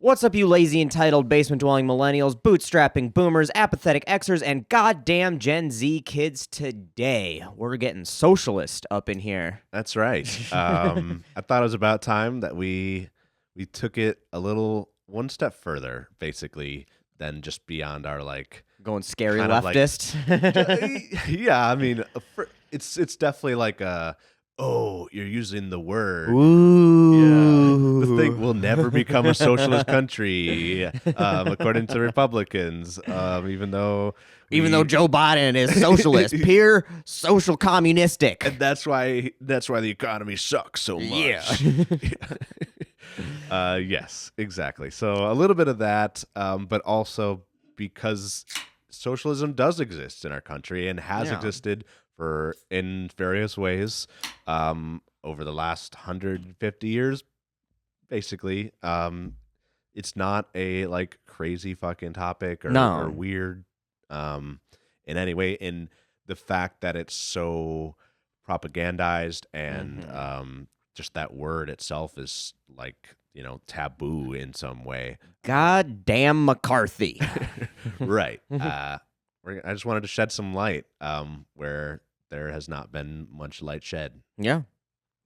What's up, you lazy, entitled, basement-dwelling millennials, bootstrapping boomers, apathetic Xers, and goddamn Gen Z kids today? We're getting socialist up in here. That's right. I thought it was about time that we took it a little one step further, basically, than just beyond our Going scary kind of leftist. yeah. I mean, it's definitely like oh, you're using the word. Ooh. Yeah, the thing will never become a socialist country, according to Republicans. Even though Joe Biden is socialist, pure social communistic. and that's why the economy sucks so much. Yeah. Yes, exactly. So a little bit of that, but also because socialism does exist in our country and has existed in various ways over the last 150 years, basically. It's not a crazy fucking topic or weird in any way. In the fact that it's so propagandized and just that word itself is taboo in some way. Goddamn McCarthy. Right. I just wanted to shed some light where there has not been much light shed. Yeah.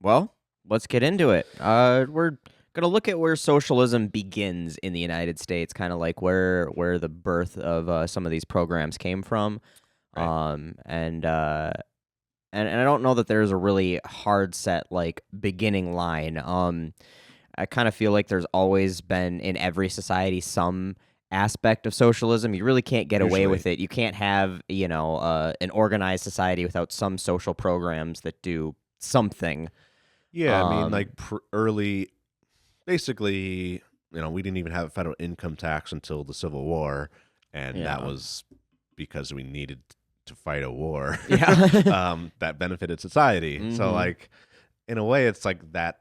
Well, let's get into it. We're going to look at where socialism begins in the United States, kind of like where the birth of some of these programs came from. Right. And I don't know that there's a really hard set beginning line. I kind of feel like there's always been in every society some aspect of socialism. You really can't get away with it. You can't have, an organized society without some social programs that do something. Yeah, I mean, early, basically, we didn't even have a federal income tax until the Civil War, and that was because we needed to fight a war that benefited society. Mm-hmm. So, in a way, it's like that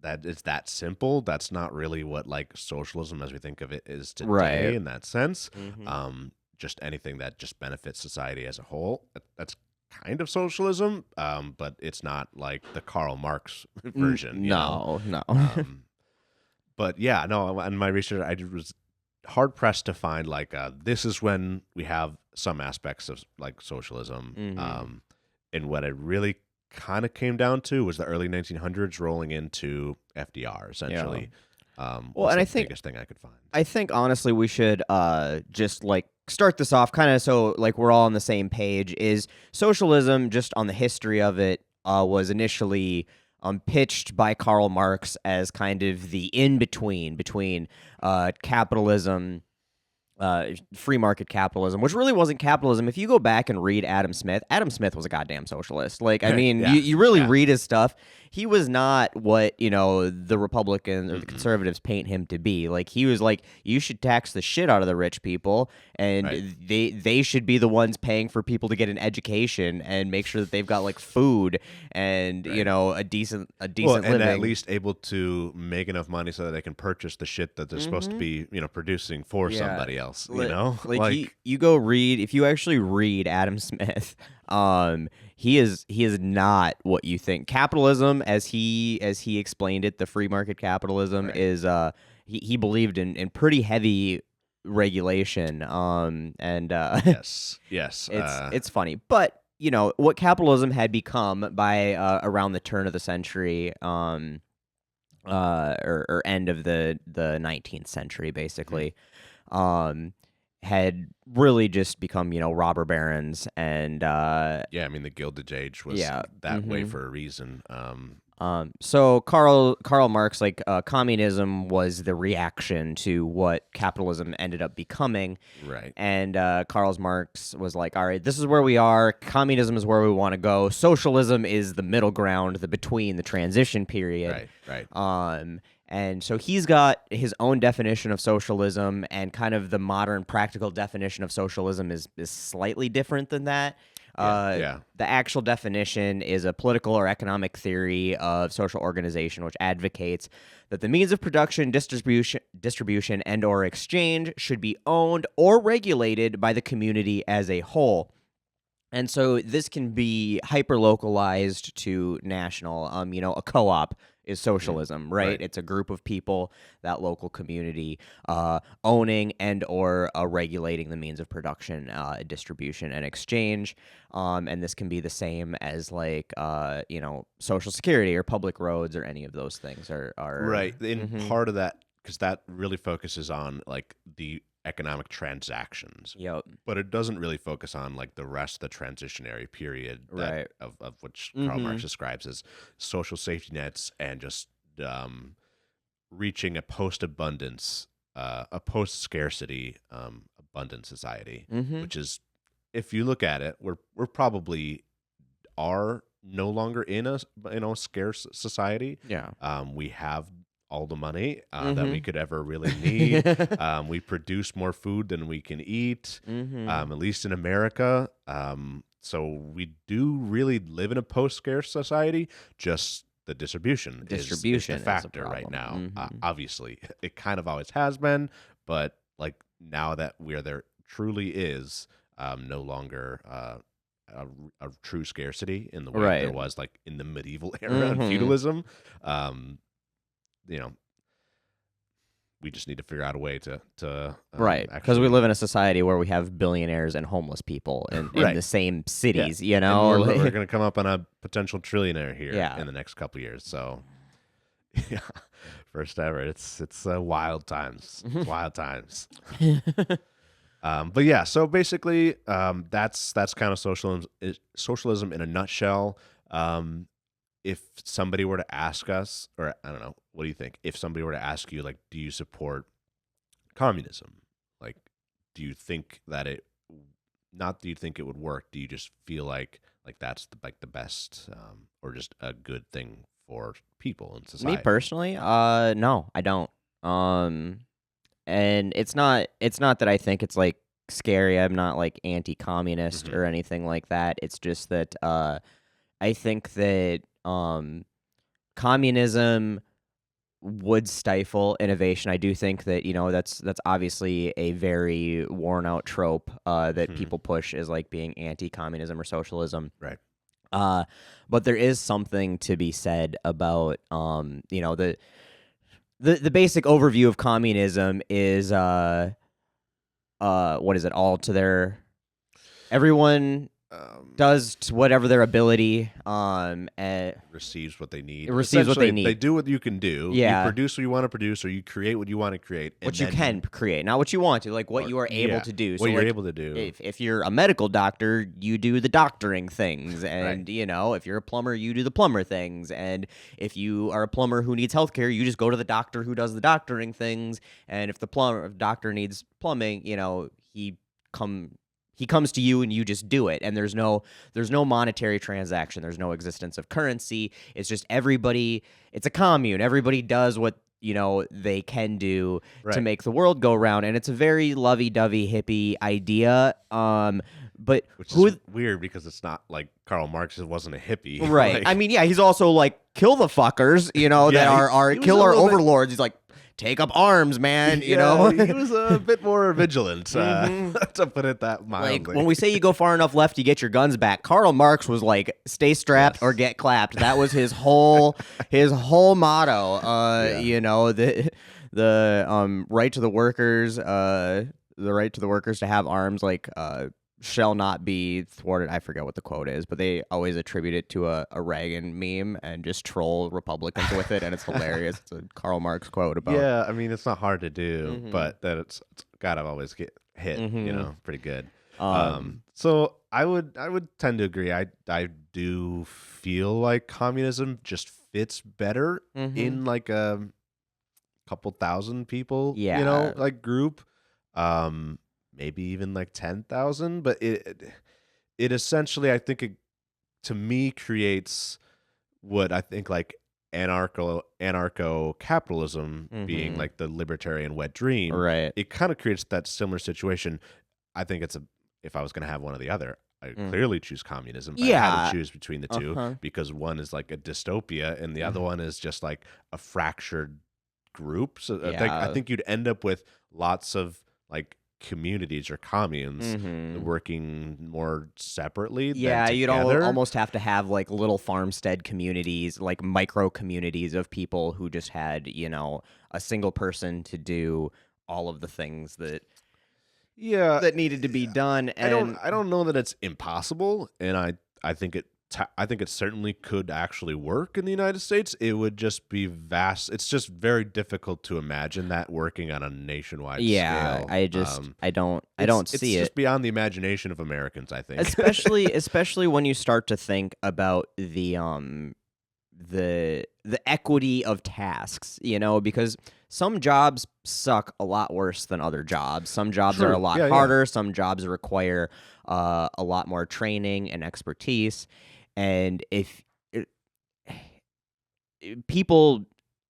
it's that simple. That's not really what socialism as we think of it is today in that sense. Mm-hmm. Just anything that just benefits society as a whole. That's kind of socialism, but it's not like the Karl Marx version. No. But yeah, no. In my research, I was hard pressed to find this is when we have some aspects of socialism. Mm-hmm. And what it really kind of came down to was the early 1900s rolling into FDR, essentially. Yeah. And I think biggest thing I could find. I think honestly we should just start this off kind of so we're all on the same page. Is socialism, just on the history of it, was initially pitched by Karl Marx as kind of the in-between between capitalism, free market capitalism, which really wasn't capitalism. If you go back and read Adam Smith was a goddamn socialist. You really read his stuff. He was not what, the Republicans or the conservatives paint him to be. He was you should tax the shit out of the rich people, and they should be the ones paying for people to get an education and make sure that they've got food and, a decent living. And at least able to make enough money so that they can purchase the shit that they're supposed to be, producing for somebody else, you go read, if you actually read Adam Smith, he is not what you think. Capitalism, as he explained it, the free market capitalism is he believed in pretty heavy regulation. Yes. It's funny, but what capitalism had become by around the turn of the century, or end of the 19th century, basically. Had really just become, robber barons and I mean the Gilded Age was that way for a reason. So Karl Marx, communism was the reaction to what capitalism ended up becoming. Right. And Karl Marx was like, all right, this is where we are. Communism is where we want to go. Socialism is the middle ground, the between, the transition period. Right. And so he's got his own definition of socialism, and kind of the modern practical definition of socialism is slightly different than that. The actual definition is a political or economic theory of social organization, which advocates that the means of production, distribution, and or exchange should be owned or regulated by the community as a whole. And so this can be hyper-localized to national. A co-op is socialism, right? It's a group of people, that local community, owning and or regulating the means of production, distribution, and exchange. And this can be the same as like Social Security or public roads or any of those things are right. In part of that, because that really focuses on like the economic transactions. Yep. But it doesn't really focus on like the rest of the transitionary period Right. of which Karl Marx describes as social safety nets and just reaching a post-abundance, a post-scarcity abundant society, which is, if you look at it, we're probably are no longer in a scarce society. Yeah. We have all the money that we could ever really need. We produce more food than we can eat, at least in America. So we do really live in a post-scarce society. Just the distribution is the factor right now. Obviously, it kind of always has been, but like now that there truly is no longer a true scarcity in the way there was like in the medieval era and feudalism. We just need to figure out a way to right, because we live in a society where we have billionaires and homeless people in the same cities. We're going to come up on a potential trillionaire here in the next couple years. So, yeah, first ever. It's wild times. It's wild times. But yeah, so basically, that's kind of socialism in a nutshell. If somebody were to ask us, or I don't know, what do you think? If somebody were to ask you, like, do you support communism? Like, do you think that not do you think it would work? Do you just feel like that's the best, or just a good thing for people in society? Me personally, no, I don't. And it's not that I think it's like scary. I'm not like anti-communist or anything like that. It's just that I think that communism would stifle innovation. I do think that that's obviously a very worn out trope that people push as like being anti-communism or socialism. Right. But there is something to be said about the basic overview of communism is what is it? All to their everyone does to whatever their ability, receives what they need. Receives what they need. They do what you can do. Yeah. You produce what you want to produce, or you create what you want to create. What you can create, not what you want to, like what you are able to do. What you're able to do. If you're a medical doctor, you do the doctoring things. And, if you're a plumber, you do the plumber things. And if you are a plumber who needs healthcare, you just go to the doctor who does the doctoring things. And if the doctor needs plumbing, he comes to you and you just do it. And there's no monetary transaction. There's no existence of currency. It's just everybody. It's a commune. Everybody does what they can do to make the world go round. And it's a very lovey-dovey hippie idea. But which is weird because it's not like Karl Marx wasn't a hippie. Right. Like, I mean, yeah, he's also like kill the fuckers, that are kill our overlords. He's like, take up arms, man. He was a bit more vigilant, to put it that mildly. Like when we say you go far enough left, you get your guns back. Karl Marx was like, stay strapped or get clapped. That was his whole motto. The right to the workers, to have arms, like shall not be thwarted. I forget what the quote is, but they always attribute it to a Reagan meme and just troll Republicans with it, and it's hilarious. It's a Karl Marx quote about. Yeah, I mean it's not hard to do, but that it's gotta always get hit, pretty good. So I would tend to agree. I do feel like communism just fits better in like a couple thousand people, like group. Maybe even like 10,000, but it essentially, I think, to me, creates what I think like anarcho capitalism being like the libertarian wet dream. Right. It kind of creates that similar situation. I think if I was going to have one or the other, I clearly choose communism. But I had to choose between the two because one is like a dystopia and the other one is just like a fractured group. So I think you'd end up with lots of like communities or communes working more separately than Yeah, you'd together. almost have to have like little farmstead communities, like micro communities of people who just had, a single person to do all of the things that Yeah, needed to be done. And I don't know that it's impossible, and I think I think it certainly could actually work in the United States. It would just be vast. It's just very difficult to imagine that working on a nationwide yeah, scale. I don't It's see just it. beyond the imagination of Americans, I think. Especially when you start to think about the equity of tasks, because some jobs suck a lot worse than other jobs. Some jobs are a True. lot Yeah, harder. Some jobs require a lot more training and expertise. And if people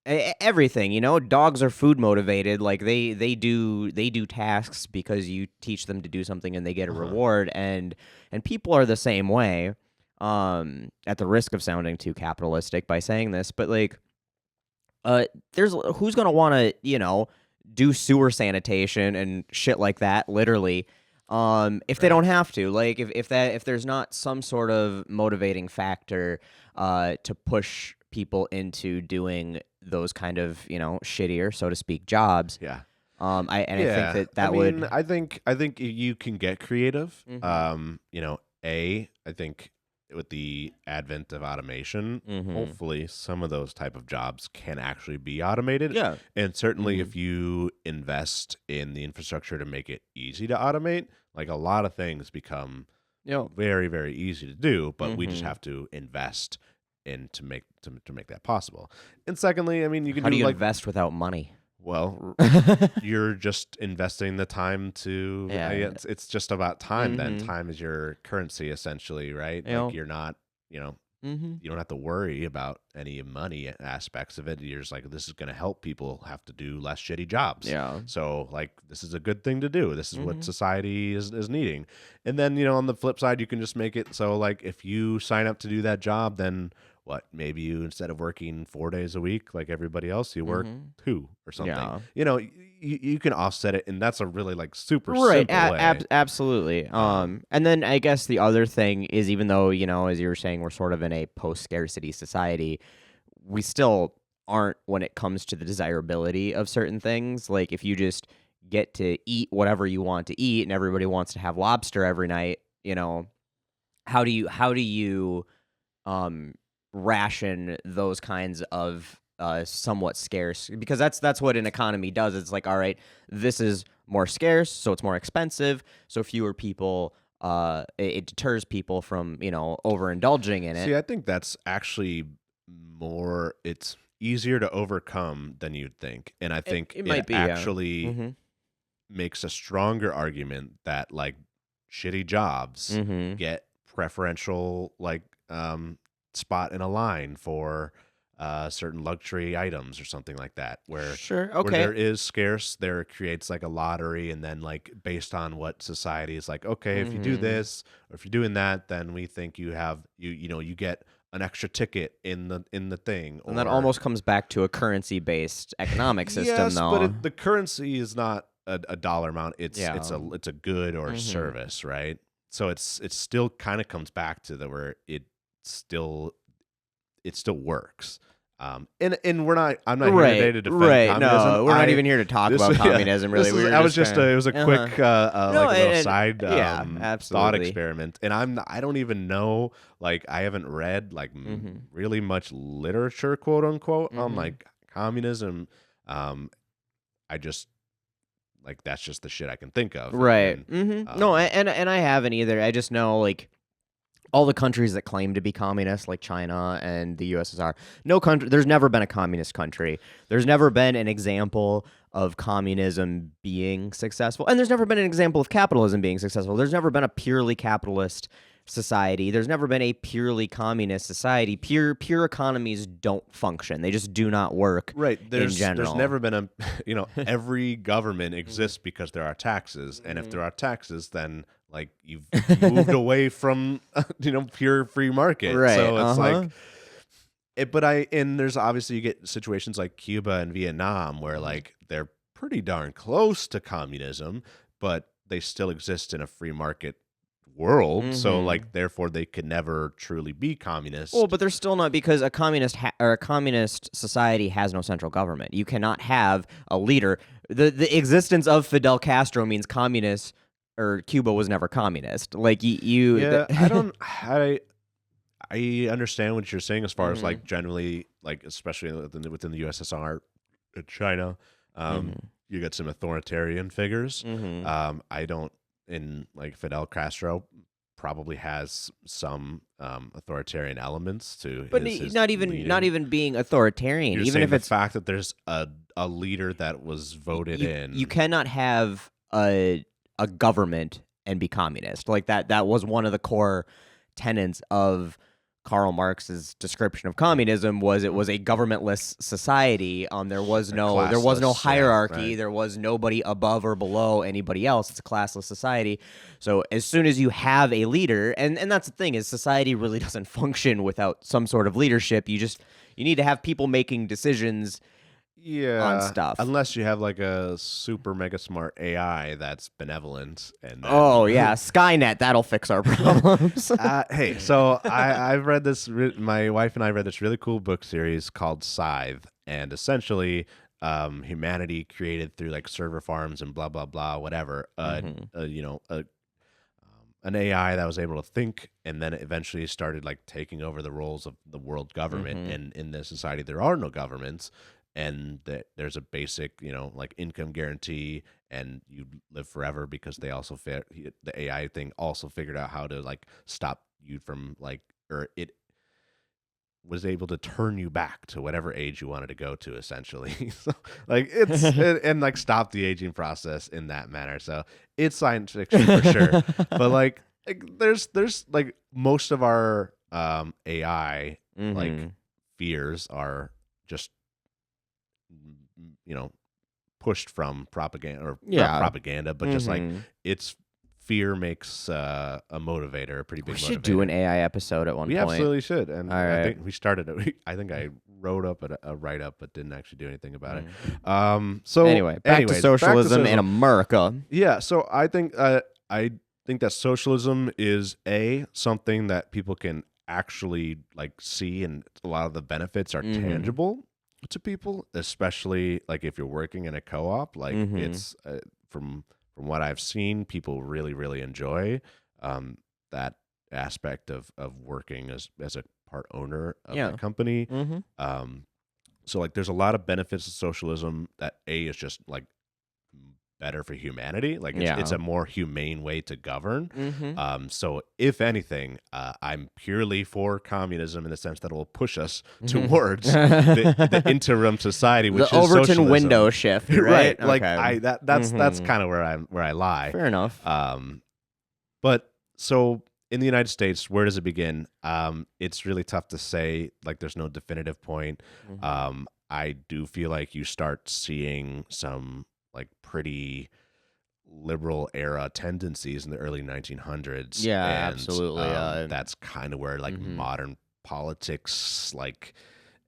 everything, dogs are food motivated, like they do tasks because you teach them to do something and they get a reward, and people are the same way. At the risk of sounding too capitalistic by saying this, but like there's who's going to want to, do sewer sanitation and shit like that literally, if they don't have to, like if there's not some sort of motivating factor to push people into doing those kind of, shittier, so to speak, jobs. Yeah. I think that would. I think you can get creative. I think with the advent of automation, hopefully some of those type of jobs can actually be automated. Yeah. And certainly if you invest in the infrastructure to make it easy to automate, like a lot of things become very, very easy to do, but we just have to invest in to make that possible. And secondly, I mean, you can How do you like invest without money? well, you're just investing the time to. It's just about time. Then time is your currency, essentially, right? Like you're not, you don't have to worry about any money aspects of it. You're just like, this is going to help people have to do less shitty jobs. Yeah. So like, this is a good thing to do. This is what society is needing. And then on the flip side, you can just make it so like if you sign up to do that job, then what? Maybe you, instead of working 4 days a week like everybody else, you work 2 or something. Yeah. You can offset it, and that's a really like super right. simple way. Absolutely. And then I guess the other thing is, even though, as you were saying, we're sort of in a post-scarcity society, we still aren't when it comes to the desirability of certain things. Like if you just get to eat whatever you want to eat and everybody wants to have lobster every night, how do you ration those kinds of somewhat scarce, because that's what an economy does. It's like, all right, this is more scarce, so it's more expensive, so fewer people, it deters people from overindulging in it. See, I think that's actually it's easier to overcome than you'd think, and I think it might be actually makes a stronger argument that like shitty jobs get preferential like spot in a line for certain luxury items or something like that, where where there is scarce, there creates like a lottery, and then like based on what society is like, okay, if you do this or if you're doing that, then we think you have you get an extra ticket in the thing. And that almost comes back to a currency-based economic system, yes, though. But the currency is not a dollar amount. It's a good or a service, right? So it still kind of comes back to where it still works. And I'm not here today to defend communism. No, we're not even here to talk about communism. Really, it was a quick little side thought absolutely. experiment. And I don't even know, like I haven't read like really much literature, quote unquote, on like communism. I just like that's just the shit I can think of. Right. No, and I haven't either. I just know like all the countries that claim to be communist, like China and the USSR, no country. There's never been a communist country. There's never been an example of communism being successful, and there's never been an example of capitalism being successful. There's never been a purely capitalist society. There's never been a purely communist society. Pure economies don't function. They just do not work. Right. In general, there's never been every government exists because there are taxes, and if there are taxes, then like you've moved away from pure free market. Right. So it's like and there's obviously you get situations like Cuba and Vietnam where like they're pretty darn close to communism, but they still exist in a free market world. So like, therefore, they could never truly be communist. Well, but they're still not, because a communist or a communist society has no central government. You cannot have a leader. The existence of Fidel Castro means communist, or Cuba was never communist. Like Yeah, I understand what you're saying as far as like generally, like especially within the USSR, China, you get some authoritarian figures. I don't, in like Fidel Castro probably has some authoritarian elements to but his not even leading. being authoritarian. You're Even saying if the it's fact that there's a leader that was voted in. you cannot have a government and be communist. Like that was one of the core tenets of Karl Marx's description of communism. Was it was a governmentless society. There was no classless, hierarchy. yeah, right. There was nobody above or below anybody else. It's a classless society. So as soon as you have a leader, and that's the thing, is society really doesn't function without some sort of leadership. You need to have people making decisions on stuff. Unless you have like a super mega smart AI that's benevolent and Oh yeah, Skynet, that'll fix our problems. Hey, so I've read this. My wife and I read this really cool book series called Scythe, and essentially, humanity created through like server farms and blah blah blah, whatever. An AI that was able to think, and then it eventually started like taking over the roles of the world government. And in this society, there are no governments, and there's a basic, like income guarantee, and you live forever because they also the AI thing also figured out how to like stop you from like, or it was able to turn you back to whatever age you wanted to go to, essentially. So like and like stop the aging process in that manner. So it's science fiction for sure. But like there's like most of our AI like fears are just pushed from propaganda, or not propaganda, but just like it's fear makes a motivator, a pretty big motivator. We should do an AI episode at one point. We absolutely should. And All I right. think we started it. I think I wrote up a write up, but didn't actually do anything about it. So anyway, back to socialism in America. Yeah. So I think that socialism is something that people can actually like see, and a lot of the benefits are tangible to people, especially like if you're working in a co-op. Like it's from what I've seen, people really, really enjoy that aspect of working as a part owner of the company. So like there's a lot of benefits to socialism that is just like better for humanity. Like it's a more humane way to govern. So if anything, I'm purely for communism in the sense that it will push us towards the interim society, which the is Overton socialism. window shift, right? Right. Like that's kind of where I lie. Fair enough. But so in the United States, where does it begin? It's really tough to say. Like there's no definitive point. I do feel like you start seeing some like pretty liberal era tendencies in the early 1900s. Yeah, and, absolutely. That's kind of where like modern politics, like,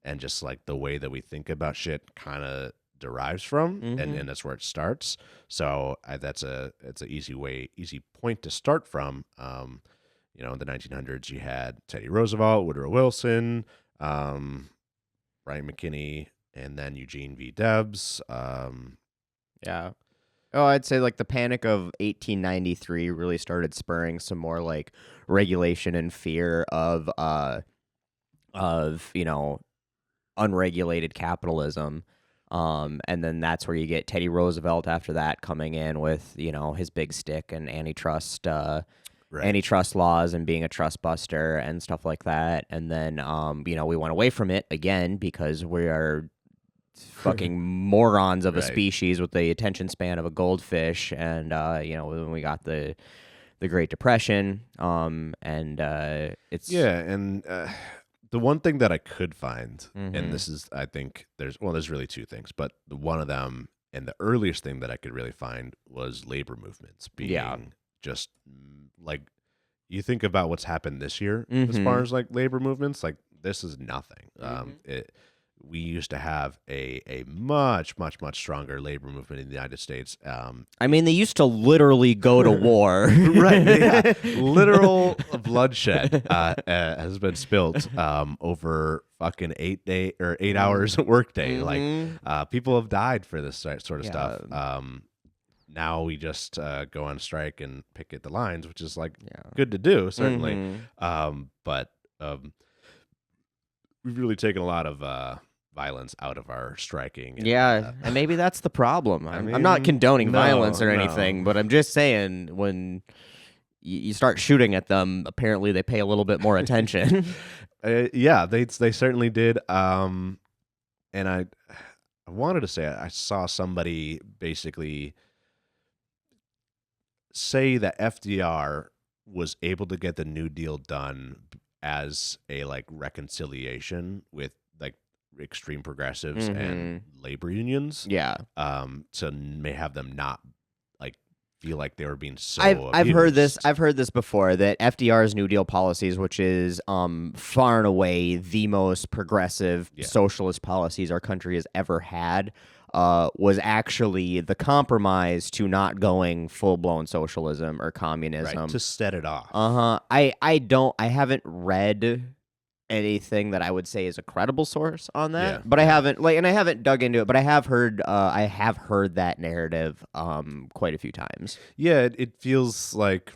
and just like the way that we think about shit kind of derives from, and that's where it starts. So it's an easy point to start from. In the 1900s, you had Teddy Roosevelt, Woodrow Wilson, Brian McKinney, and then Eugene V. Debs. Yeah. Oh, I'd say like the Panic of 1893 really started spurring some more like regulation and fear of unregulated capitalism. And then that's where you get Teddy Roosevelt after that coming in with, his big stick and antitrust laws and being a trust buster and stuff like that. And then we went away from it again because we are fucking morons of a species with the attention span of a goldfish. And when we got the Great Depression, it's the one thing that I could find, and this is, I think there's really two things, but one of them, and the earliest thing that I could really find, was labor movements being just like, you think about what's happened this year as far as like labor movements, like this is nothing. we used to have a much, much, much stronger labor movement in the United States. I mean, they used to literally go to war. Right. Yeah. Literal bloodshed has been spilt over fucking 8 hours workday. Like people have died for this sort of stuff. Now we just go on strike and picket the lines, which is like good to do, certainly. But we've really taken a lot of violence out of our striking. And, and maybe that's the problem. I'm not condoning violence or anything, but I'm just saying when you start shooting at them, apparently they pay a little bit more attention. Yeah, they certainly did. And I wanted to say I saw somebody basically say that FDR was able to get the New Deal done as a like reconciliation with like extreme progressives and labor unions. Yeah. To may have them not like feel like they were being so I've heard this before, that FDR's New Deal policies, which is far and away the most progressive socialist policies our country has ever had, was actually the compromise to not going full-blown socialism or communism. Right, to set it off. I haven't read anything that I would say is a credible source on that, but I haven't dug into it, but I have heard that narrative quite a few times. Yeah, it feels like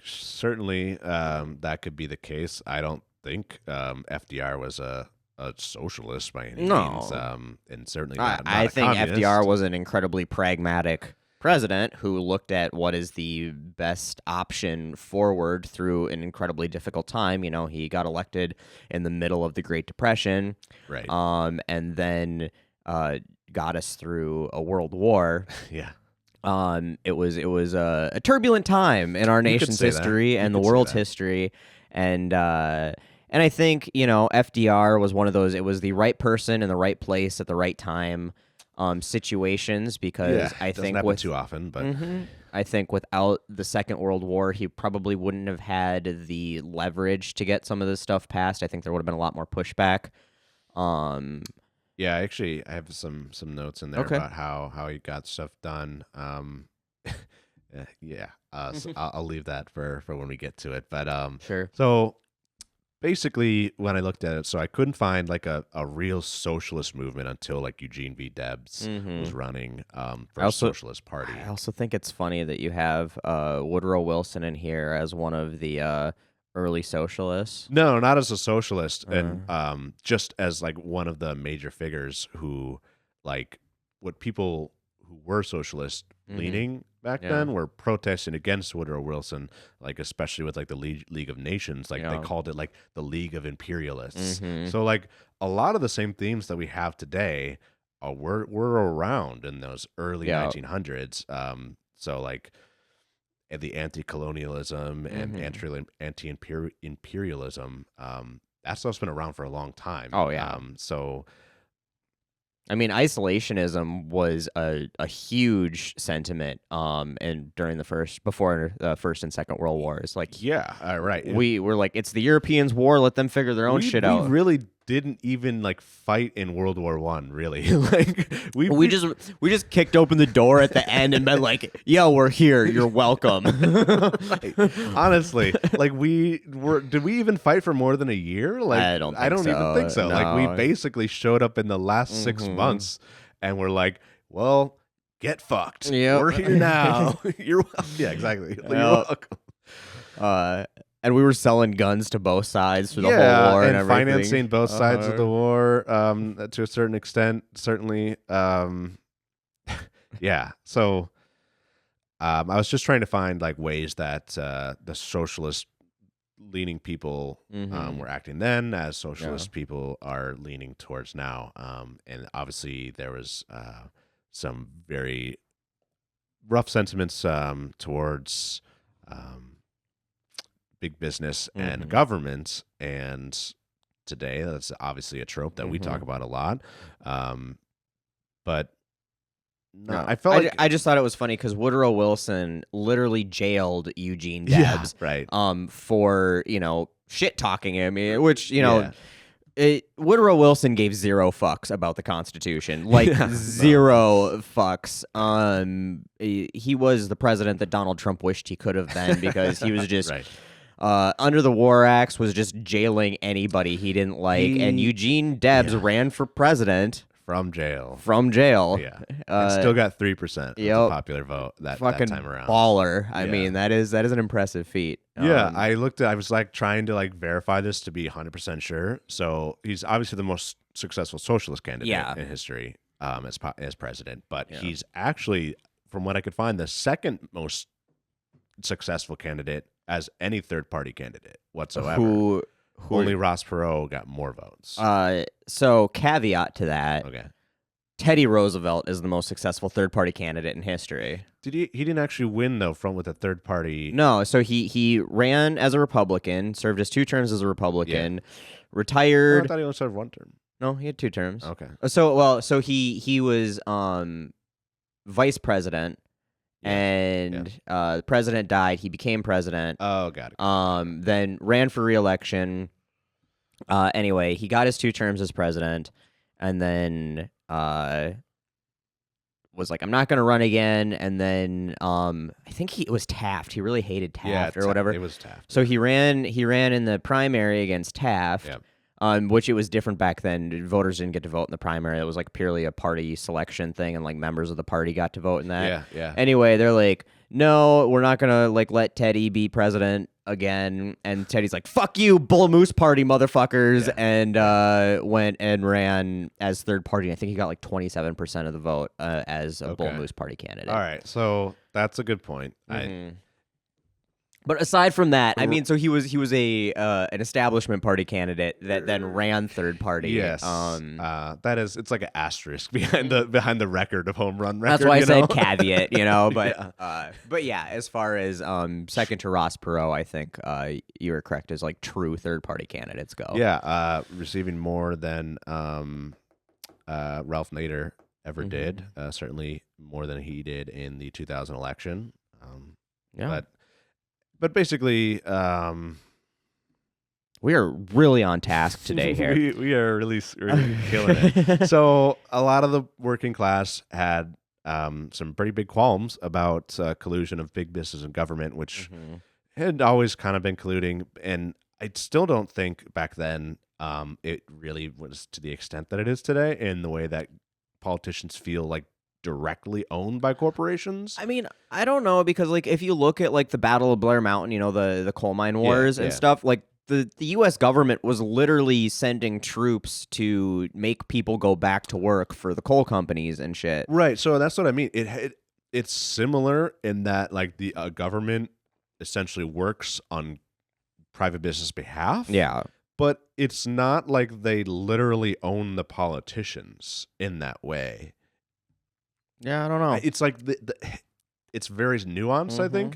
certainly that could be the case. I don't think FDR was a socialist by any means, and certainly not I a think communist. FDR was an incredibly pragmatic president who looked at what is the best option forward through an incredibly difficult time. You know, he got elected in the middle of the Great Depression, right? And then got us through a world war. Yeah. It was a turbulent time in our nation's history and the world's history, and I think, you know, FDR was one of those. It was the right person in the right place at the right time situations, because I think happen too often, but I think without the Second World War, he probably wouldn't have had the leverage to get some of this stuff passed. I think there would have been a lot more pushback. Yeah, actually, I have some notes in there about how he got stuff done. So I'll leave that for when we get to it. But sure. So basically, when I looked at it, so I couldn't find like a real socialist movement until like Eugene V. Debs was running for a socialist party. I also think it's funny that you have Woodrow Wilson in here as one of the early socialists. No, not as a socialist, and just as like one of the major figures who, like, what people who were socialist leaning back then were protesting against Woodrow Wilson, like especially with like the League of Nations, like they called it like the League of Imperialists. So like a lot of the same themes that we have today were around in those early 1900s. So like the anti-colonialism and anti-imperialism, that stuff's been around for a long time. Oh yeah. So I mean, isolationism was a huge sentiment, and before the First and Second World Wars. Like, right. We were like, it's the Europeans' war. Let them figure their own shit out. We really didn't even like fight in World War I. Really, like we just kicked open the door at the end and been like, "Yo, we're here. You're welcome." Honestly, like did we even fight for more than a year? Like I don't even think so. No. Like we basically showed up in the last 6 months, and we're like, well, get fucked. Yep. We're here now. You're welcome. Yeah, exactly. Like, you're welcome. And we were selling guns to both sides through the whole war and everything. Financing both sides of the war to a certain extent, certainly. Yeah. So I was just trying to find like ways that the socialist leaning people were acting then as socialist people are leaning towards now. And obviously there was some very rough sentiments towards big business and government, and today that's obviously a trope that we talk about a lot. But no, I just thought it was funny because Woodrow Wilson literally jailed Eugene Debs, right? For shit talking him, which Woodrow Wilson gave zero fucks about the Constitution, like zero fucks. He was the president that Donald Trump wished he could have been because he was just right. Under the War Acts was just jailing anybody he didn't like, and Eugene Debs ran for president from jail. Yeah, and still got 3% of the popular vote that time around. Baller. I mean, that is an impressive feat. Yeah, I was like trying to like verify this to be 100% sure. So he's obviously the most successful socialist candidate in history as president, but he's actually, from what I could find, the second most successful candidate as any third-party candidate whatsoever. Only Ross Perot got more votes. So caveat to that. Okay. Teddy Roosevelt is the most successful third-party candidate in history. He didn't actually win though with a third party. No, so he ran as a Republican, served his 2 terms as a Republican, retired. I thought he only served 1 term. No, he had 2 terms. Okay. So he was vice president. And the president died. He became president. Oh, got it. Then ran for re-election. Anyway, he got his 2 terms as president, and then was like, I'm not going to run again. And then I think it was Taft. He really hated Taft or whatever. It was Taft. So he ran in the primary against Taft. Yep. Which it was different back then. Voters didn't get to vote in the primary. It was like purely a party selection thing, and like members of the party got to vote in that. Yeah. Anyway, they're like, no, we're not gonna like let Teddy be president again. And Teddy's like, fuck you, Bull Moose Party motherfuckers, and went and ran as third party. I think he got like 27% of the vote as a Bull Moose Party candidate. All right, so that's a good point. But aside from that, I mean, so he was an establishment party candidate that then ran third party. Yes, that is, it's like an asterisk behind the record of home run record. That's why I said caveat, But yeah, as far as second to Ross Perot, I think you were correct as like true third party candidates go. Yeah, receiving more than Ralph Nader ever did. Certainly more than he did in the 2000 election. But basically, we are really on task today here. we are really killing it. So a lot of the working class had some pretty big qualms about collusion of big business and government, which had always kind of been colluding. And I still don't think back then it really was to the extent that it is today, in the way that politicians feel like directly owned by corporations. I mean, I don't know, because like if you look at like the Battle of Blair Mountain, the coal mine wars and stuff, like the US government was literally sending troops to make people go back to work for the coal companies and shit. Right. So that's what I mean. It's similar in that like the government essentially works on private business behalf. Yeah. But it's not like they literally own the politicians in that way. Yeah, I don't know. It's like it's very nuanced, I think.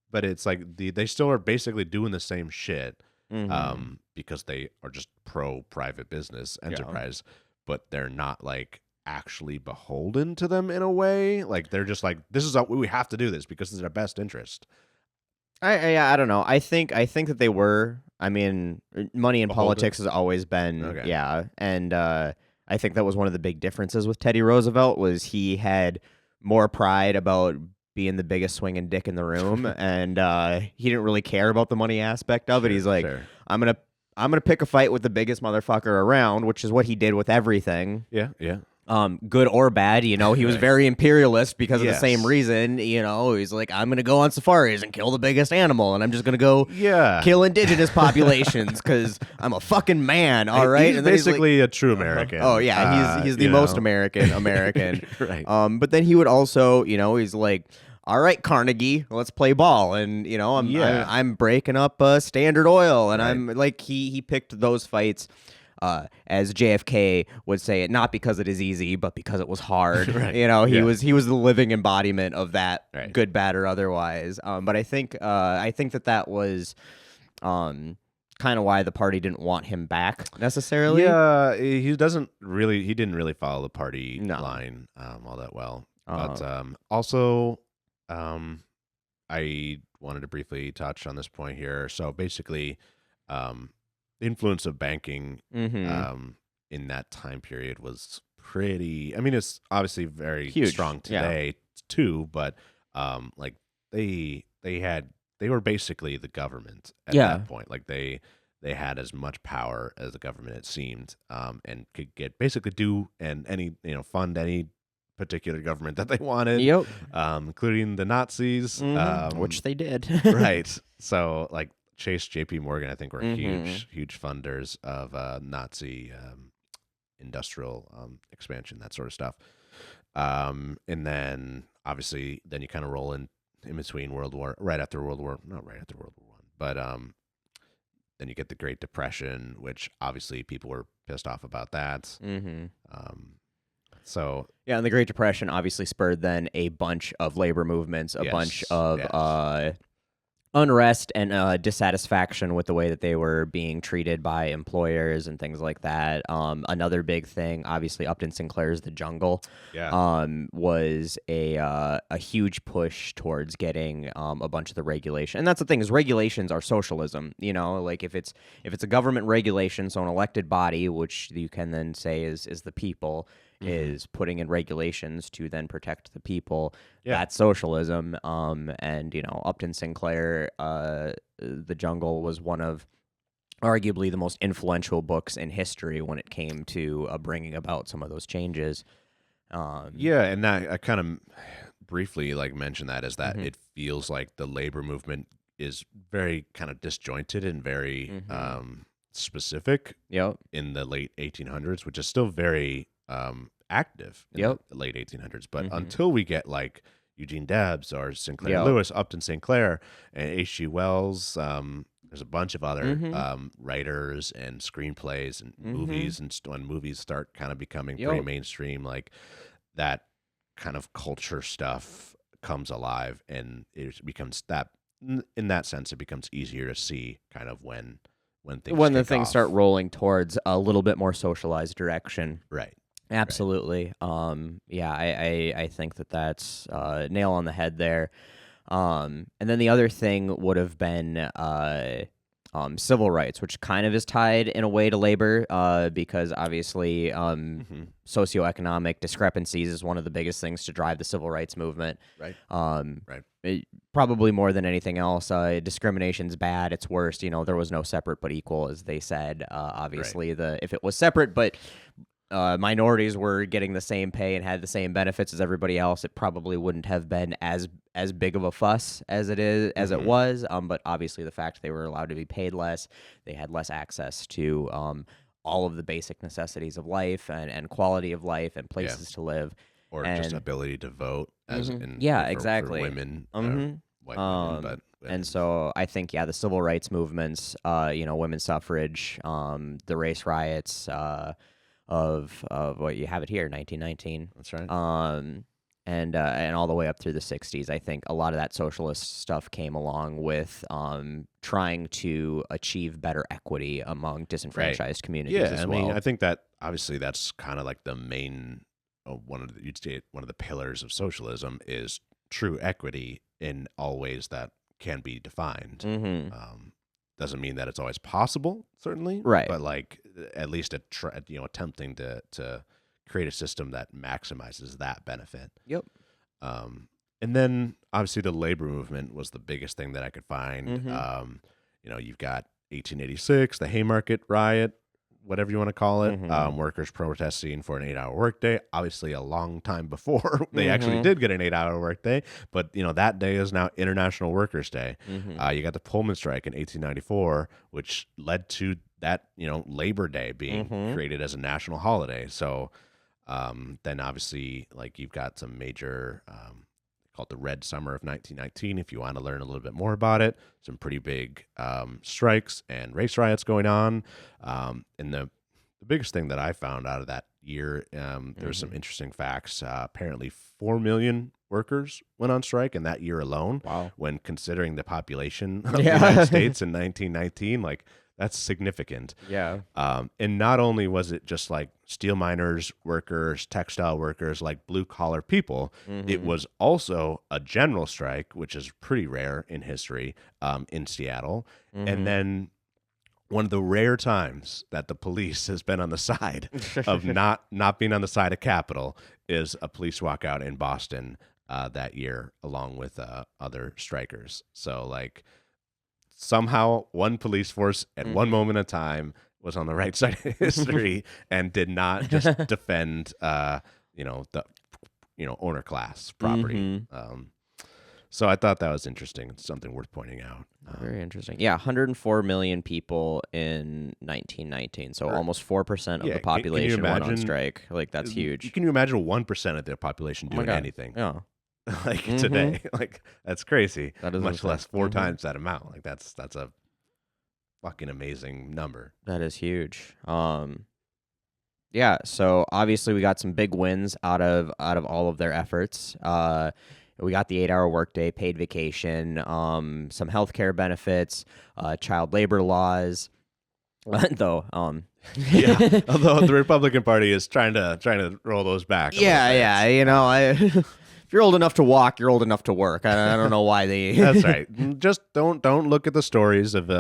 But it's like they still are basically doing the same shit, because they are just pro private business enterprise, but they're not like actually beholden to them in a way. Like they're just like, this is we have to do this because it's in our best interest. I don't know. I think that they were. I mean, money in politics has always been and I think that was one of the big differences with Teddy Roosevelt, was he had more pride about being the biggest swinging dick in the room, and he didn't really care about the money aspect of it. He's like, I'm gonna pick a fight with the biggest motherfucker around, which is what he did with everything. Yeah. Good or bad, he was very imperialist because of the same reason. He's like, I'm gonna go on safaris and kill the biggest animal, and I'm just gonna go kill indigenous populations because I'm a fucking man. All right, he's and then basically he's like, a true American. Oh yeah, he's the most American. Right. But then he would also, he's like, all right, Carnegie, let's play ball, and I'm breaking up Standard Oil, and I'm like, he picked those fights. As JFK would say it, not because it is easy, but because it was hard. He was the living embodiment of that, good, bad, or otherwise. But I think that was kind of why the party didn't want him back necessarily. Yeah, he didn't really follow the party line all that well. But also, I wanted to briefly touch on this point here. So basically, influence of banking Mm-hmm. in that time period was pretty. I mean, it's obviously very Huge. strong Yeah. today too, but like they were basically the government at Yeah. that point. Like they had as much power as the government, it seemed, and could get basically do and any fund any particular government that they wanted, Yep. including the Nazis. Mm-hmm. Which they did. Right. So like Chase, J.P. Morgan, I think were Mm-hmm. huge funders of Nazi industrial expansion, that sort of stuff. And then obviously, then you kind of roll in between right after World War, not right after World War One, but then you get the Great Depression, which obviously people were pissed off about that. Mm-hmm. Um, so Yeah, and the Great Depression obviously spurred then a bunch of labor movements, a bunch of unrest and dissatisfaction with the way that they were being treated by employers and things like that. Another big thing, obviously, Upton Sinclair's The Jungle, was a huge push towards getting a bunch of the regulation. And that's the thing, is regulations are socialism. Like if it's a government regulation, so an elected body, which you can then say is the people, is putting in regulations to then protect the people. That's socialism. And Upton Sinclair, The Jungle was one of arguably the most influential books in history when it came to bringing about some of those changes. And I kind of briefly like mentioned that is that it feels like the labor movement is very kind of disjointed and very specific in the late 1800s, which is still very active in the late 1800s. But until we get like Eugene Debs or Sinclair Lewis, Upton Sinclair, and H.G. Wells, there's a bunch of other writers and screenplays and movies, and when movies start kind of becoming pretty mainstream, like that kind of culture stuff comes alive, and it becomes that. In that sense, it becomes easier to see kind of when the things start rolling towards a little bit more socialized direction. Right. Absolutely. I think that's nail on the head there. And then the other thing would have been civil rights, which kind of is tied in a way to labor, because obviously socioeconomic discrepancies is one of the biggest things to drive the civil rights movement. Right. Probably more than anything else, discrimination's bad. It's worse. There was no separate but equal, as they said. Obviously, if it was separate but minorities were getting the same pay and had the same benefits as everybody else, it probably wouldn't have been as big of a fuss as it was. But obviously, the fact they were allowed to be paid less, they had less access to all of the basic necessities of life and quality of life and places to live, or just ability to vote, as in exactly for women, white women, but. And so I think, the civil rights movements, women's suffrage, the race riots, of what you have it here, 1919. That's right. And all the way up through the 60s. I think a lot of that socialist stuff came along with trying to achieve better equity among disenfranchised communities as well. I mean, I think that obviously that's kind of like the main one of the pillars of socialism is true equity in all ways that can be defined. Doesn't mean that it's always possible, certainly, right? But like at least attempting to create a system that maximizes that benefit. Yep. And then obviously the labor movement was the biggest thing that I could find. You've got 1886, the Haymarket riot, whatever you want to call it, workers protesting for an 8-hour workday. Obviously, a long time before they actually did get an 8-hour workday, but that day is now International Workers' Day. You got the Pullman strike in 1894, which led to that Labor Day being created as a national holiday. So then obviously, like you've got some major called the Red Summer of 1919. If you want to learn a little bit more about it, some pretty big strikes and race riots going on. And the biggest thing that I found out of that year, there's some interesting facts. Apparently 4 million workers went on strike in that year alone. Wow. When considering the population of the United States in 1919, like that's significant. Yeah. And not only was it just like steel miners, workers, textile workers, like blue collar people, it was also a general strike, which is pretty rare in history, in Seattle. And then one of the rare times that the police has been on the side of not being on the side of Capitol is a police walkout in Boston that year, along with other strikers. So like somehow one police force at one moment in time was on the right side of history and did not just defend the owner class property. So I thought that was interesting. It's something worth pointing out. Very interesting. Yeah, 104 million people in 1919. So almost 4% of the population went on strike. Like, that's huge. Can you imagine 1% of the population doing anything? Yeah. Like today. Like, that's crazy. That is much insane. less 4 times that amount. Like, that's a fucking amazing number. That is huge. Yeah, so obviously we got some big wins out of all of their efforts. We got the 8-hour workday, paid vacation, some healthcare benefits, child labor laws. Though, yeah. Although the Republican Party is trying to roll those back. Yeah. You know, if you're old enough to walk, you're old enough to work. I don't know why they. That's right. Just don't look at the stories of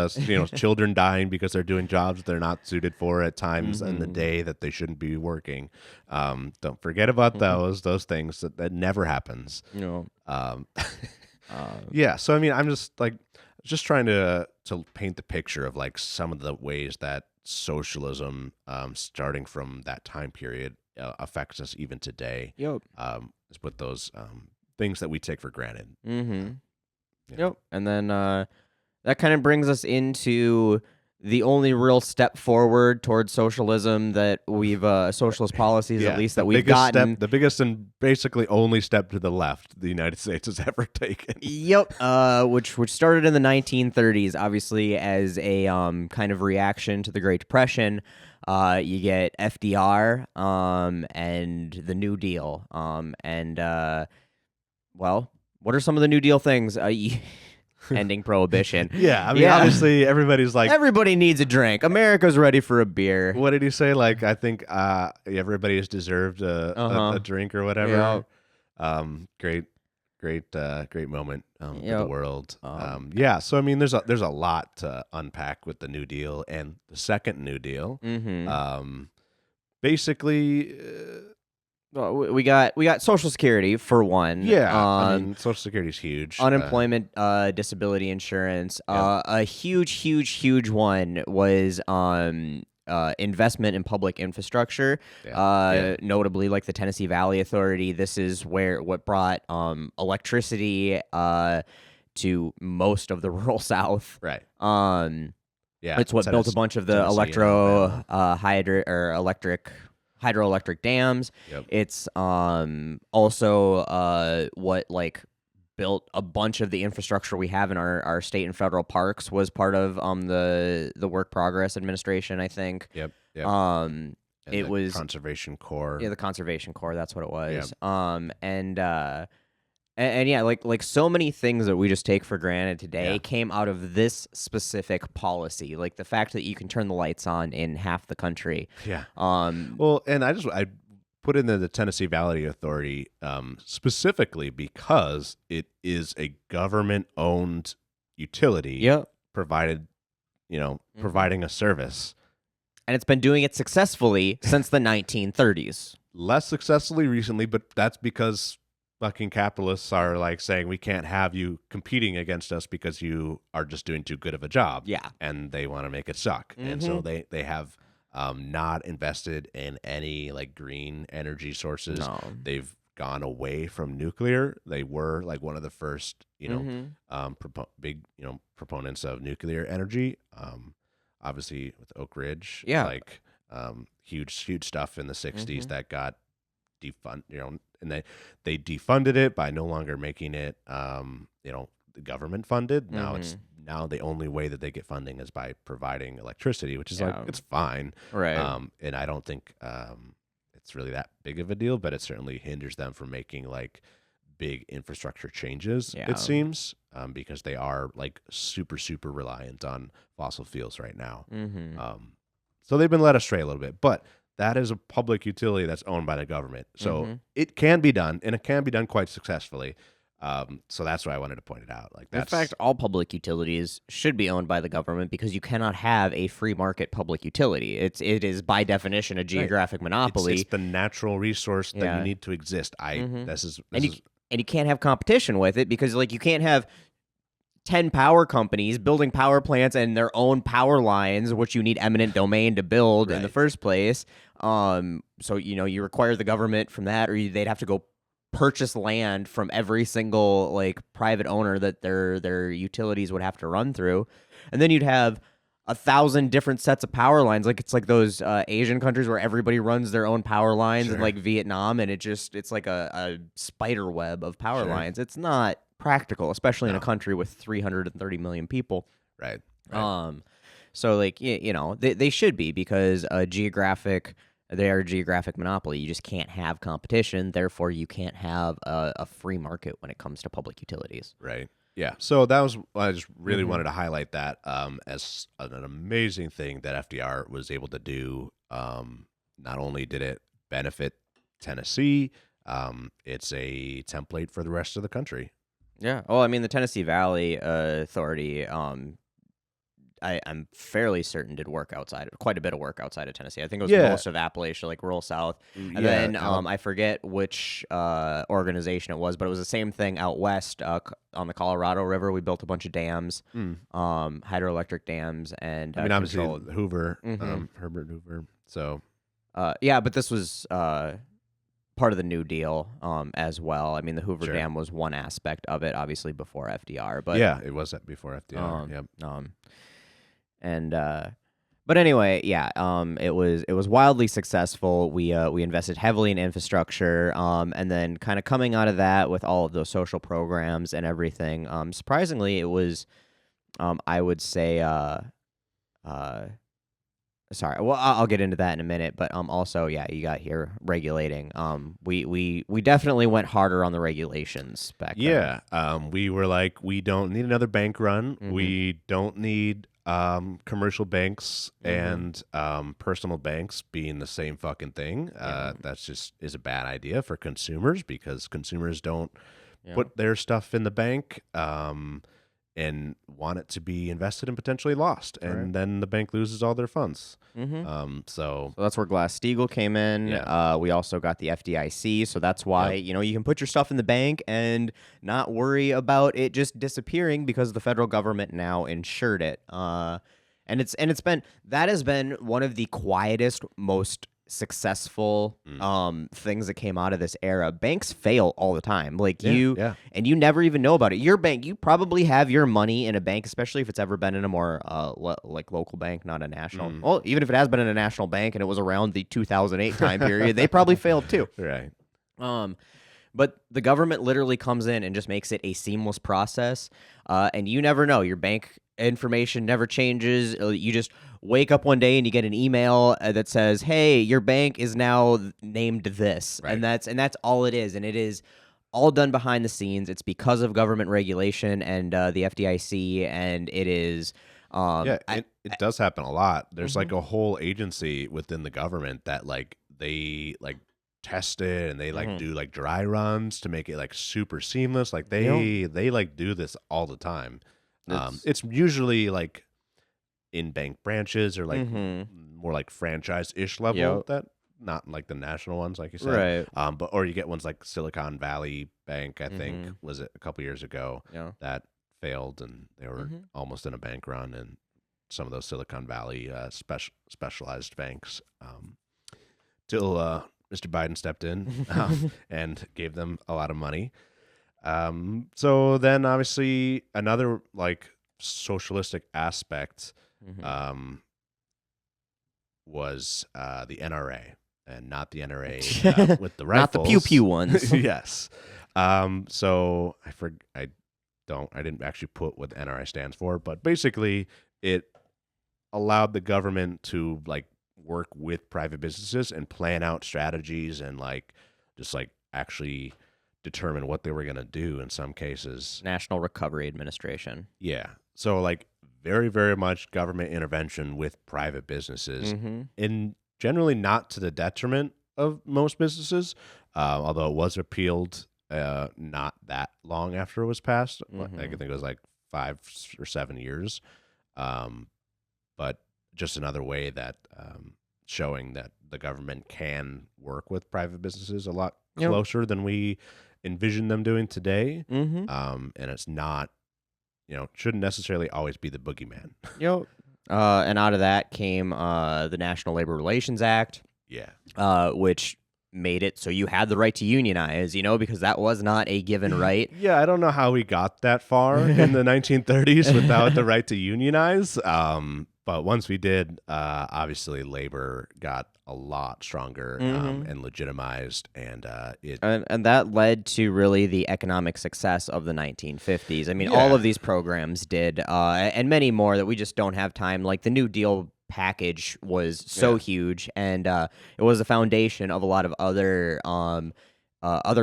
children dying because they're doing jobs they're not suited for at times in the day that they shouldn't be working. Don't forget about those things that never happens. No. Yeah. So I mean, I'm just trying to paint the picture of like some of the ways that socialism, starting from that time period, affects us even today. Yep. With those things that we take for granted. Yep. And then that kind of brings us into the only real step forward towards socialism that we've socialist policies, at least that we've gotten. The biggest and basically only step to the left the United States has ever taken. Yep. Which started in the 1930s, obviously as a kind of reaction to the Great Depression. You get FDR and the New Deal. Well, what are some of the New Deal things? Ending prohibition. Yeah, I mean, obviously, everybody's like... Everybody needs a drink. America's ready for a beer. What did he say? Like, I think everybody has deserved a drink or whatever. Yeah. Great moment for the world. So I mean, there's a lot to unpack with the New Deal and the second New Deal. Basically, we got Social Security for one. Yeah, I mean, Social Security is huge. Unemployment, disability insurance. A huge one was investment in public infrastructure, notably like the Tennessee Valley Authority. This is what brought electricity to most most of the rural South. Right. It's what built a bunch of the hydroelectric dams. Yep. It's also what like built a bunch of the infrastructure we have in our state and federal parks. Was part of the Work Progress Administration, I think. Yep. It was Conservation Corps. Yeah, the Conservation Corps. That's what it was. Yep. And yeah, like so many things that we just take for granted today came out of this specific policy. Like the fact that you can turn the lights on in half the country. Yeah. Well, and I put in the Tennessee Valley Authority specifically because it is a government-owned utility. Yep. Providing a service. And it's been doing it successfully since the 1930s. Less successfully recently, but that's because fucking capitalists are like saying we can't have you competing against us because you are just doing too good of a job. Yeah. And they want to make it suck. And so they have not invested in any like green energy sources. No. They've gone away from nuclear. They were like one of the first, big, proponents of nuclear energy. Obviously with Oak Ridge, like huge stuff in the 60s that got defunded, and they defunded it by no longer making it, government funded. Now the only way that they get funding is by providing electricity, which is like, it's fine. Right. And I don't think it's really that big of a deal, but it certainly hinders them from making like big infrastructure changes, it seems, because they are like super reliant on fossil fuels right now. So they've been led astray a little bit, but that is a public utility that's owned by the government. So it can be done, and it can be done quite successfully. So that's why I wanted to point it out. Like, In that's fact, all public utilities should be owned by the government because you cannot have a free market public utility. It is by definition a geographic monopoly. it's the natural resource that you Yeah. need to exist. Mhm. This is And you can't have competition with it because like you can't have 10 power companies building power plants and their own power lines, which you need eminent domain to build in the Right. first place. So you require the government from that, or they'd have to go purchase land from every single like private owner that their utilities would have to run through, and then you'd have 1,000 different sets of power lines. Like it's like those Asian countries where everybody runs their own power lines, Sure. and like Vietnam, and it's like a spider web of power Sure. lines. It's not practical, especially in a No. country with 330 million people. right. So like they should be because they are a geographic monopoly. You just can't have competition. Therefore, you can't have a free market when it comes to public utilities. Right. Yeah. So that was I just really Mhm. wanted to highlight that as an amazing thing that FDR was able to do. Not only did it benefit Tennessee, it's a template for the rest of the country. Yeah. Well, I mean, the Tennessee Valley Authority, I'm fairly certain did quite a bit of work outside of Tennessee. I think it was Yeah. most of Appalachia, like rural South. And Yeah, then I forget which organization it was, but it was the same thing out west on the Colorado River. We built a bunch of dams, hydroelectric dams, and I mean, obviously controlled- Hoover, Mhm. Herbert Hoover. So yeah, but this was part of the New Deal as well. I mean, the Hoover Sure. Dam was one aspect of it, obviously before FDR. But yeah, it was before FDR. Yep. And but anyway, yeah, it was wildly successful. We invested heavily in infrastructure, and then kind of coming out of that with all of those social programs and everything. Surprisingly, it was, I would say, sorry. Well, I'll get into that in a minute, but also, yeah, you got here regulating. We definitely went harder on the regulations back then. Yeah. We were like, we don't need another bank run. Mhm. We don't need commercial banks and personal banks being the same fucking thing. That's just is a bad idea for consumers because consumers don't put their stuff in the bank and want it to be invested and potentially lost, and then the bank loses all their funds. So that's where Glass-Steagall came in. Yeah. We also got the FDIC, so that's why you can put your stuff in the bank and not worry about it just disappearing because the federal government now insured it. And that has been one of the quietest, most successful things that came out of this era. Banks fail all the time. Like and you never even know about it. Your bank, you probably have your money in a bank, especially if it's ever been in a more like local bank, not a national. Well, even if it has been in a national bank and it was around the 2008 time period, they probably failed too. Right. But the government literally comes in and just makes it a seamless process, and you never know. Your bank information never changes. You just wake up one day and you get an email that says, "Hey, your bank is now named this," and that's all it is, and it is all done behind the scenes. It's because of government regulation and the FDIC, and it is. It does happen a lot. There's like a whole agency within the government that like they like test it and they like do like dry runs to make it like super seamless. Like they like do this all the time. It's usually like in bank branches or like more like franchise-ish level that not like the national ones like you said. Right. But or you get ones like Silicon Valley Bank, I think was it a couple years ago that failed and they were almost in a bank run, and some of those Silicon Valley specialized banks till Mr. Biden stepped in and gave them a lot of money. So then obviously another like socialistic aspect was the NRA, and not the NRA with the rifles. Not the pew-pew ones. Yes. So I didn't actually put what the NRA stands for, but basically it allowed the government to like work with private businesses and plan out strategies and like just like actually determine what they were going to do in some cases. National Recovery Administration. Yeah. So like very, very much government intervention with private businesses, and generally not to the detriment of most businesses, although it was repealed not that long after it was passed. Mhm. I think it was like 5 or 7 years. But just another way that showing that the government can work with private businesses a lot Yep. closer than we envision them doing today. Mhm. And it's not, shouldn't necessarily always be the boogeyman. Yep. And out of that came the National Labor Relations Act, Yeah. which made it so you had the right to unionize, because that was not a given right. Yeah, I don't know how we got that far in the 1930s without the right to unionize. But once we did, obviously labor got a lot stronger and legitimized, and And that led to really the economic success of the 1950s. I mean, all of these programs did, and many more that we just don't have time. Like the New Deal package was so huge, and it was the foundation of a lot of other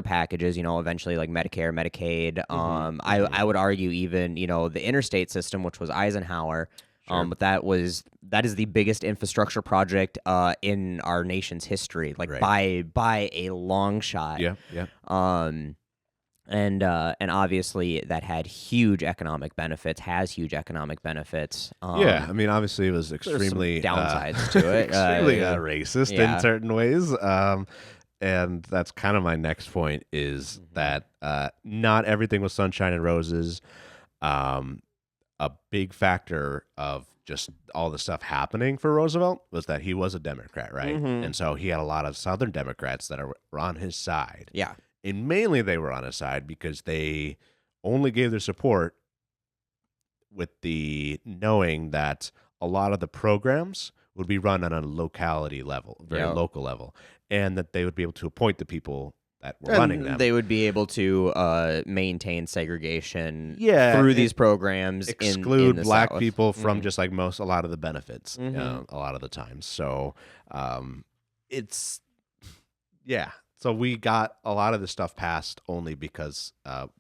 packages. Eventually like Medicare, Medicaid. I would argue even the interstate system, which was Eisenhower. But that is the biggest infrastructure project in our nation's history, like by a long shot. Yeah. And obviously that had huge economic benefits, has huge economic benefits. Yeah, I mean, obviously it was extremely downsides to it, extremely racist in certain ways. And that's kind of my next point is that not everything was sunshine and roses. A big factor of just all the stuff happening for Roosevelt was that he was a Democrat, right? And so he had a lot of Southern Democrats that were on his side. Yeah. And mainly they were on his side because they only gave their support with the knowing that a lot of the programs would be run on a locality level, very local level, and that they would be able to appoint the people that were running them. They would be able to maintain segregation through these programs, exclude in the black South. people from just like a lot of the benefits, a lot of the times. So it's so we got a lot of this stuff passed only because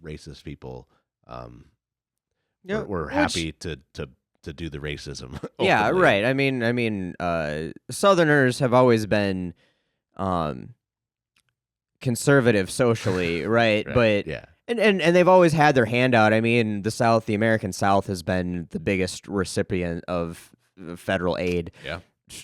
racist people were happy to do the racism. Yeah, openly. right. I mean, Southerners have always been conservative socially, right? But and they've always had their hand out. I mean, the American South has been the biggest recipient of federal aid.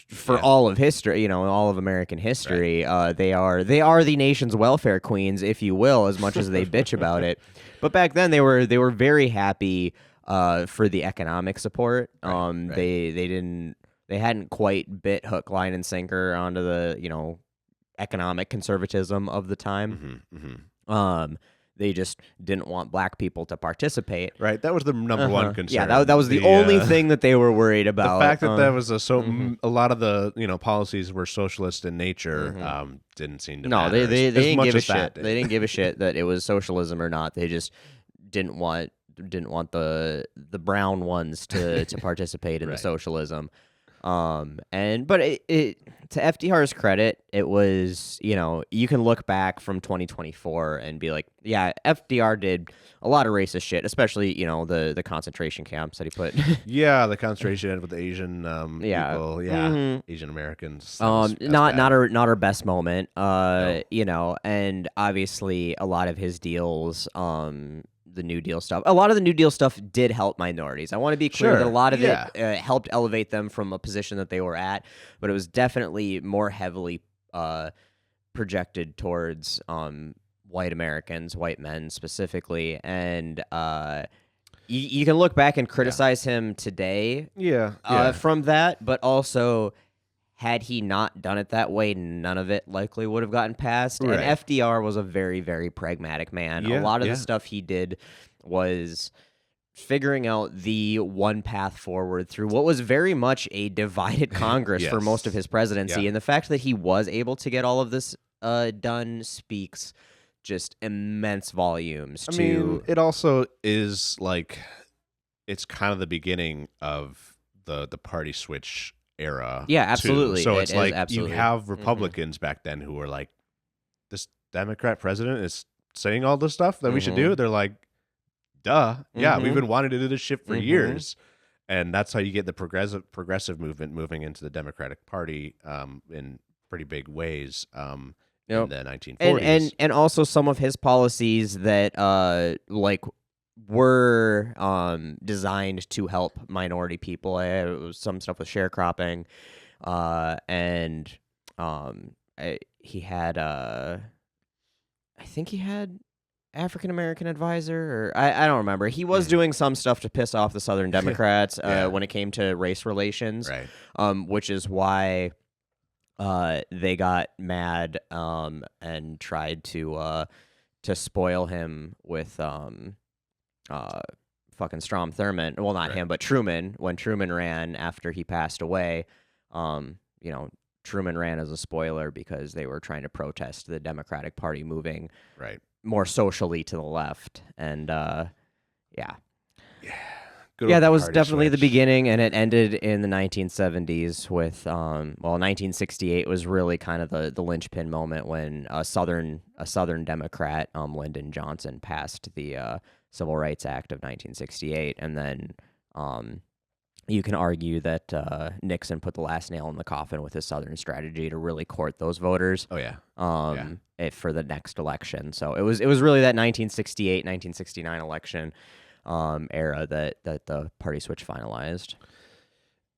For all of history, all of American history. They are the nation's welfare queens, if you will, as much as they bitch about it. But back then they were very happy for the economic support. They hadn't quite bit hook, line, and sinker onto the economic conservatism of the time. They just didn't want black people to participate. Right, that was the number one concern. Yeah, that was the only thing that they were worried about. The fact that that was a lot of the policies were socialist in nature didn't seem to matter. No, they didn't give a shit. Did. They didn't give a shit that it was socialism or not. They just didn't want the brown ones to participate in the socialism. But it to FDR's credit, it was, you can look back from 2024 and be like, yeah, FDR did a lot of racist shit, especially, the concentration camps that he put. Yeah, the concentration with the Asian people, Asian Americans. Not our best moment, no. And obviously a lot of his deals, the New Deal stuff. A lot of the New Deal stuff did help minorities. I want to be clear that a lot of it helped elevate them from a position that they were at, but it was definitely more heavily projected towards white Americans, white men specifically. And you can look back and criticize him today from that, but also had he not done it that way, none of it likely would have gotten passed. Right. And FDR was a very, very pragmatic man. A lot of the stuff he did was figuring out the one path forward through what was very much a divided Congress for most of his presidency. And the fact that he was able to get all of this done speaks just immense volumes. I mean, it also is like, it's kind of the beginning of the party switch era. Yeah, absolutely. So it's like you have Republicans back then who were like, this Democrat president is saying all this stuff that we should do. They're like, duh. Yeah, we've been wanting to do this shit for years. And that's how you get the progressive movement moving into the Democratic Party in pretty big ways. in Yep. the 1940s. And also some of his policies that like were designed to help minority people. It was some stuff with sharecropping, and he had I think he had African American advisor, or I don't remember. He was doing some stuff to piss off the Southern Democrats when it came to race relations, Right. which is why they got mad and tried to spoil him with fucking Strom Thurmond. Well, not him, but Truman. When Truman ran after he passed away, you know, Truman ran as a spoiler because they were trying to protest the Democratic Party moving more socially to the left. And that was definitely the beginning, and it ended in the 1970s with 1968 was really kind of the linchpin moment when a Southern Democrat, Lyndon Johnson, passed the Civil Rights Act of 1968, and then you can argue that Nixon put the last nail in the coffin with his Southern strategy to really court those voters. For the next election. So it was really that 1968, 1969 election era that the party switch finalized.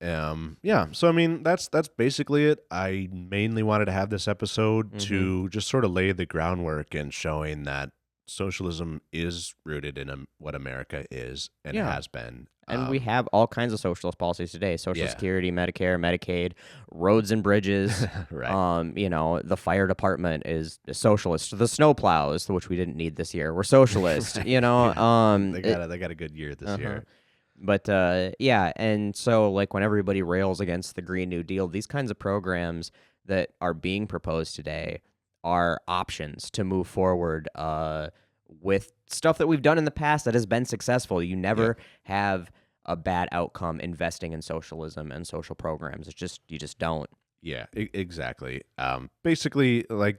So I mean that's basically it. I mainly wanted to have this episode to just sort of lay the groundwork in showing that socialism is rooted in what America is and has been. And we have all kinds of socialist policies today: Social Security, Medicare, Medicaid, roads and bridges. The fire department is socialist. The snowplows, which we didn't need this year, were socialist. they got a good year this year. But and so like when everybody rails against the Green New Deal, these kinds of programs that are being proposed today are options to move forward with stuff that we've done in the past that has been successful. You never have a bad outcome investing in socialism and social programs. You just don't. Yeah, exactly. Basically, like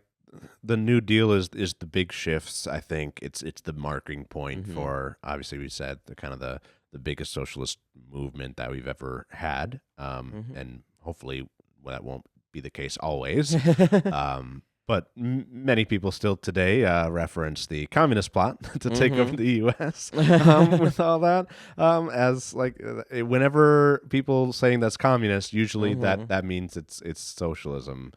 the New Deal is the big shifts. I think it's the marking point for, obviously we said, the kind of the biggest socialist movement that we've ever had, and hopefully that won't be the case always. But many people still today reference the communist plot to take over the U.S. With all that. As like whenever people saying that's communist, usually that means it's socialism.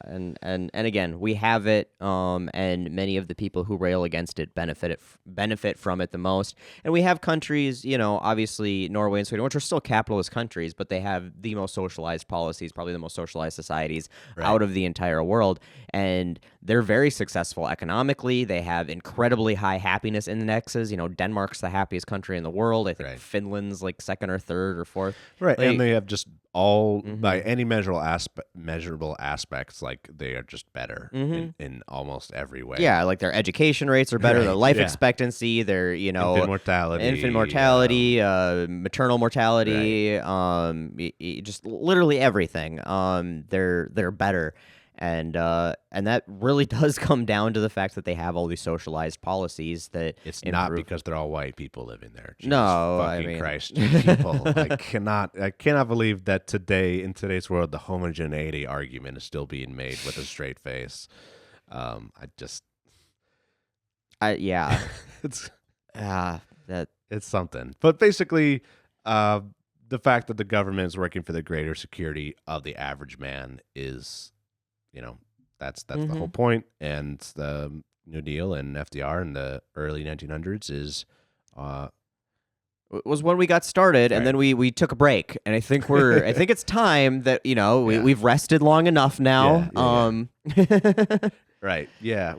And again, we have it, and many of the people who rail against it benefit from it the most. And we have countries, obviously Norway and Sweden, which are still capitalist countries, but they have the most socialized policies, probably the most socialized societies out of the entire world. And they're very successful economically. They have incredibly high happiness indexes. Denmark's the happiest country in the world. I think Finland's like second or third or fourth. Right, and they have just all by any measurable aspects, like they are just better in almost every way. Yeah, like their education rates are better, their life expectancy, their infant mortality, maternal mortality, just literally everything. They're better. And that really does come down to the fact that they have all these socialized policies that it's not because they're all white people living there. Jesus no, fucking Christ, people! I cannot believe that in today's world, the homogeneity argument is still being made with a straight face. It's something. But basically, the fact that the government is working for the greater security of the average man is, that's the whole point. And the New Deal and FDR in the early 1900s was when we got started, and then we took a break. And I think it's time that we've rested long enough now. Right. Yeah.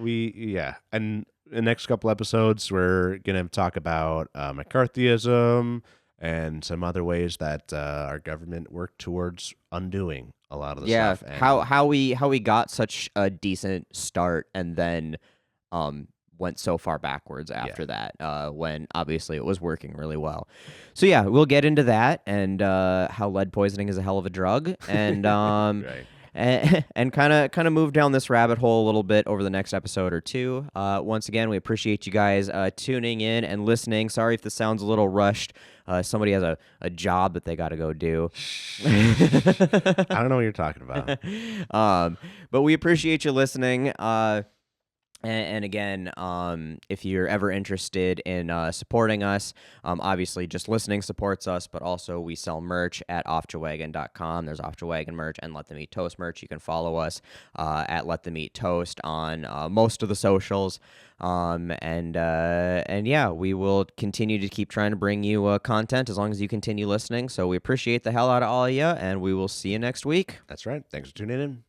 And in the next couple episodes, we're gonna talk about McCarthyism and some other ways that our government worked towards undoing a lot of the stuff. And how we got such a decent start and then went so far backwards after that, when obviously it was working really well. So we'll get into that and how lead poisoning is a hell of a drug, and and kind of move down this rabbit hole a little bit over the next episode or two. Once again, we appreciate you guys tuning in and listening. Sorry if this sounds a little rushed. Somebody has a job that they got to go do. I don't know what you're talking about. But we appreciate you listening. And again, if you're ever interested in supporting us, obviously just listening supports us, but also we sell merch at offjawagon.com. There's Offjawagon merch and Let Them Eat Toast merch. You can follow us at Let Them Eat Toast on most of the socials. And yeah, we will continue to keep trying to bring you content as long as you continue listening. So we appreciate the hell out of all of you, and we will see you next week. That's right. Thanks for tuning in.